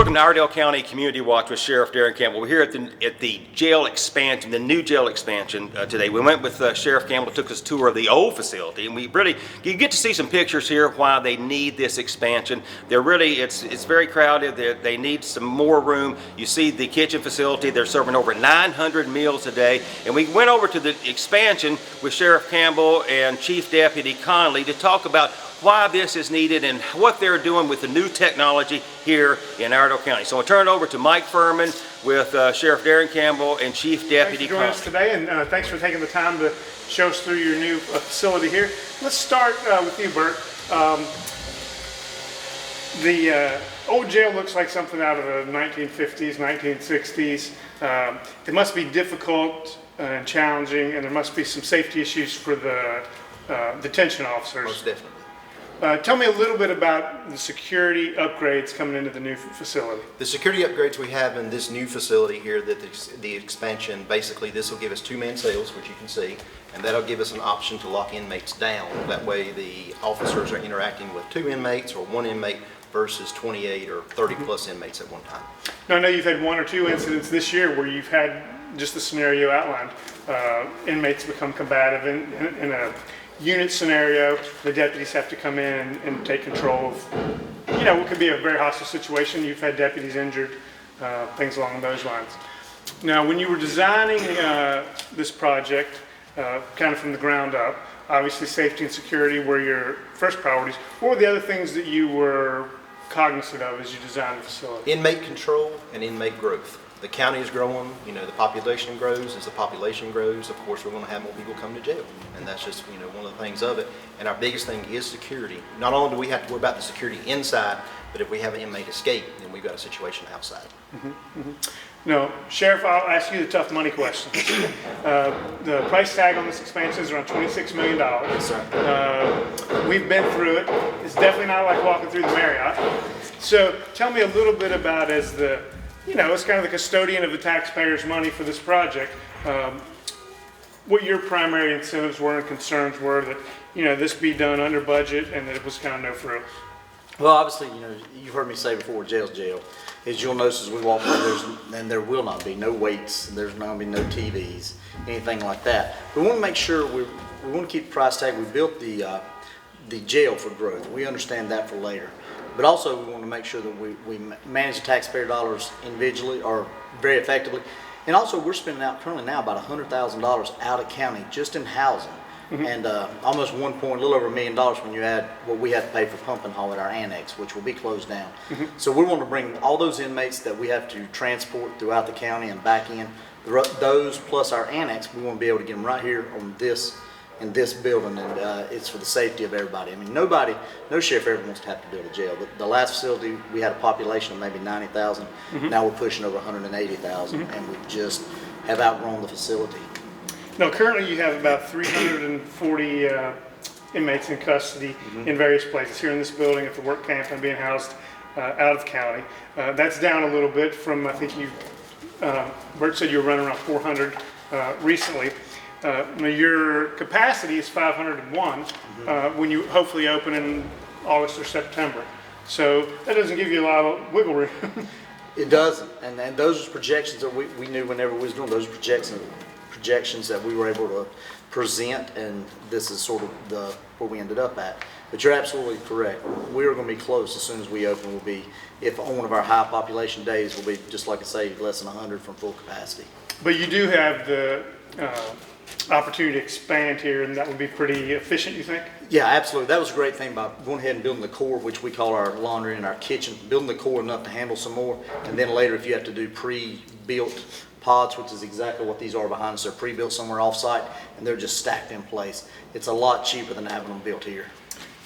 Welcome to Iredell County Community Watch with Sheriff Darren Campbell. We're here at the jail expansion, the new jail expansion today. We went with Sheriff Campbell, took us a tour of the old facility, and you get to see some pictures here why they need this expansion. It's very crowded. They need some more room. You see the kitchen facility. They're serving over 900 meals a day. And we went over to the expansion with Sheriff Campbell and Chief Deputy Connolly to talk about why this is needed and what they're doing with the new technology here in Iredell County. So I'll turn it over to Mike Fuhrman with Sheriff Darren Campbell and Chief Deputy Connolly. Thanks for joining us today, and thanks for taking the time to show us through your new facility here. Let's start with you, Bert. The old jail looks like something out of the 1950s, 1960s. It must be difficult and challenging, and there must be some safety issues for the detention officers. Most definitely. Tell me a little bit about the security upgrades coming into the new facility. The security upgrades we have in this new facility here, that the expansion, basically this will give us two-man cells, which you can see, and that'll give us an option to lock inmates down. That way the officers are interacting with two inmates or one inmate versus 28 or 30 plus inmates at one time. Now, I know you've had one or two incidents this year where you've had just the scenario outlined. Inmates become combative in a unit scenario. The deputies have to come in and take control of, what could be a very hostile situation. You've had deputies injured, things along those lines. Now, when you were designing this project, kind of from the ground up, obviously safety and security were your first priorities. What were the other things that you were cognizant of as you designed the facility? Inmate control and inmate growth. The county is growing, the population grows. As the population grows, of course, we're going to have more people come to jail. And that's just, one of the things of it. And our biggest thing is security. Not only do we have to worry about the security inside, but if we have an inmate escape, then we've got a situation outside. No, Sheriff, I'll ask you the tough money question. The price tag on this expansion is around $26 million. Yes, sir. We've been through it. It's definitely not like walking through the Marriott. So tell me a little bit about, as the it's kind of the custodian of the taxpayers' money for this project, what your primary incentives were and concerns were that, this be done under budget and that it was kind of no frills. Well, obviously, you've heard me say before, jail's jail. As you'll notice as we walk through, there will not be no weights, there's not going to be no TVs, anything like that. We want to make sure we want to keep the price tag. We built the jail for growth. We understand that for later. But also we want to make sure that we manage the taxpayer dollars individually or very effectively. And also we're spending out currently now about $100,000 out of county just in housing. And almost a little over $1 million when you add what we have to pay for pump and haul at our annex, which will be closed down. So we want to bring all those inmates that we have to transport throughout the county and back in, those plus our annex, we want to be able to get them right here on in this building, and it's for the safety of everybody. I mean, no sheriff ever wants to have to build a jail. The last facility, we had a population of maybe 90,000. Now we're pushing over 180,000, and we just have outgrown the facility. Now, currently you have about 340 inmates in custody in various places. Here in this building, at the work camp, and being housed out of county. That's down a little bit from, I think Bert said you were running around 400 recently. Your capacity is 501 when you hopefully open in August or September. So that doesn't give you a lot of wiggle room. It doesn't, and those are projections that we knew whenever we was doing those projections that we were able to present, and this is sort of where we ended up at. But you're absolutely correct. We're going to be close as soon as we open. We'll be, if on one of our high population days, we'll be, just like I say, less than 100 from full capacity. But you do have the opportunity to expand here, and that would be pretty efficient, you think? Yeah, absolutely. That was a great thing about going ahead and building the core, which we call our laundry and our kitchen, building the core enough to handle some more. And then later, if you have to do pre-built pods, which is exactly what these are behind us, they're pre-built somewhere off-site, and they're just stacked in place. It's a lot cheaper than having them built here.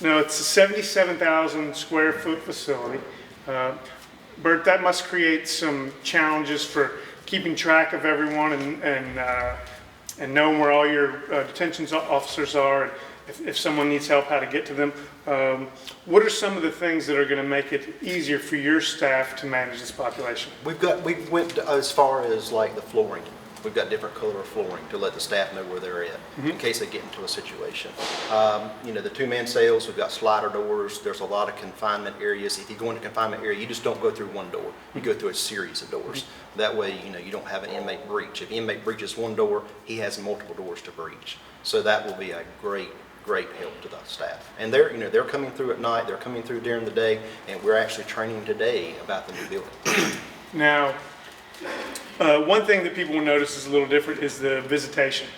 Now, it's a 77,000 square foot facility. Bert, that must create some challenges for keeping track of everyone and knowing where all your detention officers are, and if someone needs help, how to get to them. What are some of the things that are going to make it easier for your staff to manage this population? We went as far as like the flooring. We've got different color flooring to let the staff know where they're at in case they get into a situation. You know, the two-man cells, we've got slider doors. There's a lot of confinement areas. If you go into confinement area, you just don't go through one door. You go through a series of doors. That way, you know, you don't have an inmate breach. If the inmate breaches one door, he has multiple doors to breach. So that will be a great help to the staff. And they're, you know, they're coming through at night, they're coming through during the day, and we're actually training today about the new building. Now, one thing that people will notice is a little different is the visitation.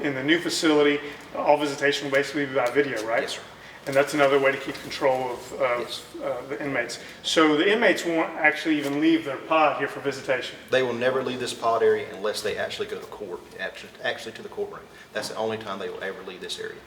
In the new facility, all visitation will basically be by video, right? Yes, sir. And that's another way to keep control of Yes. the inmates. So the inmates won't actually even leave their pod here for visitation. They will never leave this pod area unless they actually go to court, actually to the courtroom. That's the only time they will ever leave this area.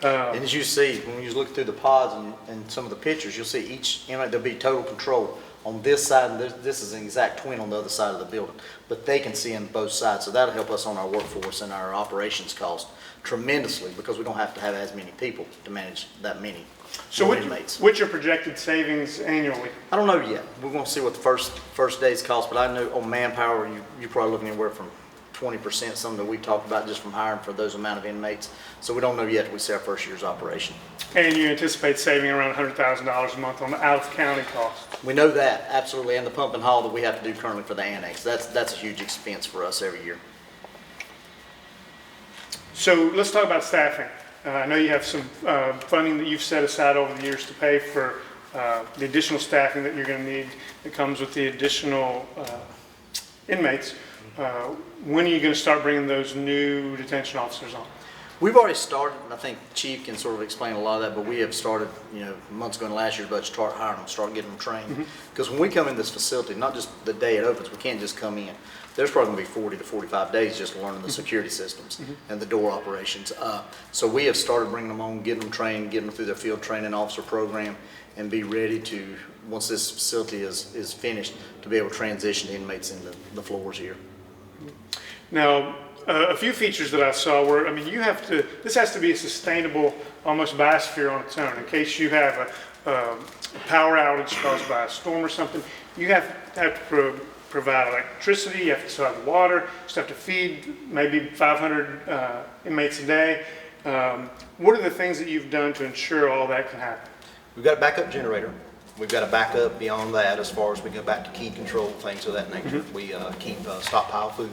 And as you see, when you look through the pods and some of the pictures, you'll see each inmate, there'll be total control on this side, and this is an exact twin on the other side of the building. But they can see on both sides, so that'll help us on our workforce and our operations cost tremendously, because we don't have to have as many people to manage that many So inmates. what's your projected savings annually? I don't know yet. We're going to see what the first day's cost, but I know on manpower, you're probably looking anywhere from 20%, something that we talked about just from hiring for those amount of inmates. So we don't know yet till we see our first year's operation. And you anticipate saving around $100,000 a month on the out-of-county cost? We know that, absolutely, and the pump and haul that we have to do currently for the annex. That's a huge expense for us every year. So let's talk about staffing. I know you have some funding that you've set aside over the years to pay for the additional staffing that you're going to need that comes with the additional inmates. When are you going to start bringing those new detention officers on? We've already started, and I think Chief can sort of explain a lot of that, but we have started, you know, months ago in last year's budget, start hiring them, start getting them trained. Because when we come in this facility, not just the day it opens, we can't just come in. There's probably going to be 40 to 45 days just learning the security systems and the door operations. So we have started bringing them on, getting them trained, getting them through their field training officer program, and be ready to, once this facility is finished, to be able to transition inmates into the floors here. Now, a few features that I saw were, I mean, this has to be a sustainable, almost biosphere on its own. In case you have a power outage caused by a storm or something, you have to provide electricity, you have to supply water, you just have to feed maybe 500 inmates a day. What are the things that you've done to ensure all that can happen? We've got a backup generator. We've got a backup beyond that as far as we go back to key control, things of that nature. We keep stockpile food,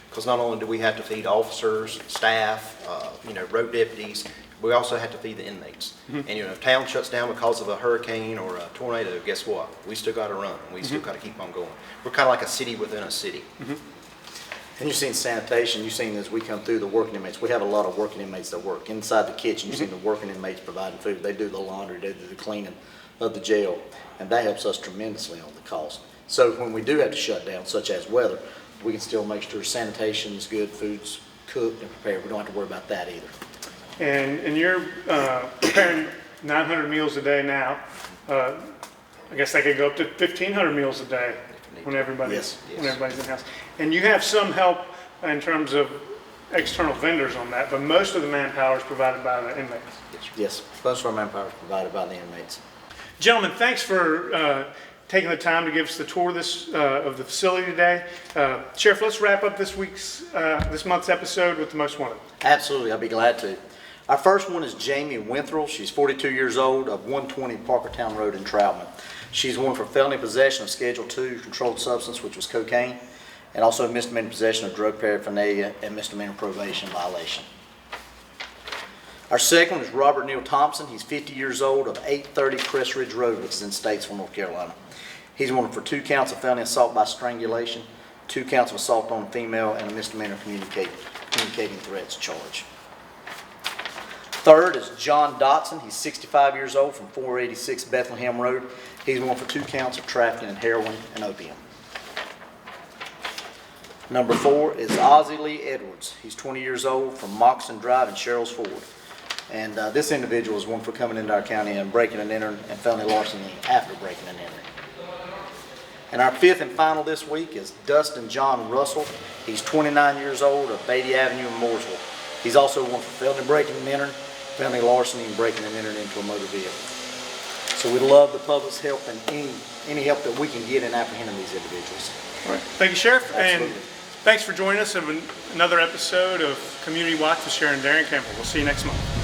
because not only do we have to feed officers, staff, you know, road deputies, we also have to feed the inmates. And you know, if town shuts down because of a hurricane or a tornado, guess what? We still got to run. We still got to keep on going. We're kind of like a city within a city. And you've seen sanitation, you've seen as we come through the working inmates, we have a lot of working inmates that work inside the kitchen. You've seen the working inmates providing food. They do the laundry, they do the cleaning of the jail, and that helps us tremendously on the cost. So when we do have to shut down, such as weather, we can still make sure sanitation is good, food's cooked and prepared. We don't have to worry about that either. And you're preparing 900 meals a day now. I guess they could go up to 1,500 meals a day when everybody's in the house. And you have some help in terms of external vendors on that, but most of the manpower is provided by the inmates. Yes, most of our manpower is provided by the inmates. Gentlemen, thanks for taking the time to give us the tour of the facility today. Sheriff, let's wrap up this month's episode with the most wanted. Absolutely, I'll be glad to. Our first one is Jamie Winthrell. She's 42 years old, of 120 Parkertown Road in Troutman. She's wanted for felony possession of Schedule II controlled substance, which was cocaine, and also misdemeanor possession of drug paraphernalia and misdemeanor probation violation. Our second one is Robert Neal Thompson. He's 50 years old, of 830 Crest Ridge Road, which is in Statesville, North Carolina. He's wanted for 2 counts of felony assault by strangulation, 2 counts of assault on a female, and a misdemeanor communicating threats charge. Third is John Dotson. He's 65 years old, from 486 Bethlehem Road. He's wanted for 2 counts of trafficking in heroin and opium. Number 4 is Ozzie Lee Edwards. He's 20 years old, from Moxon Drive in Sherrills Ford. And this individual is one for coming into our county and breaking and entering and felony larceny after breaking and entering. And our 5th and final this week is Dustin John Russell. He's 29 years old, of Beatty Avenue in Mooresville. He's also one for felony breaking and entering, felony larceny, and breaking and entering into a motor vehicle. So we'd love the public's help and any help that we can get in apprehending these individuals. All right. Thank you, Sheriff. Absolutely. And Thanks for joining us of another episode of Community Watch with Sharon Darren Campbell. We'll see you next month.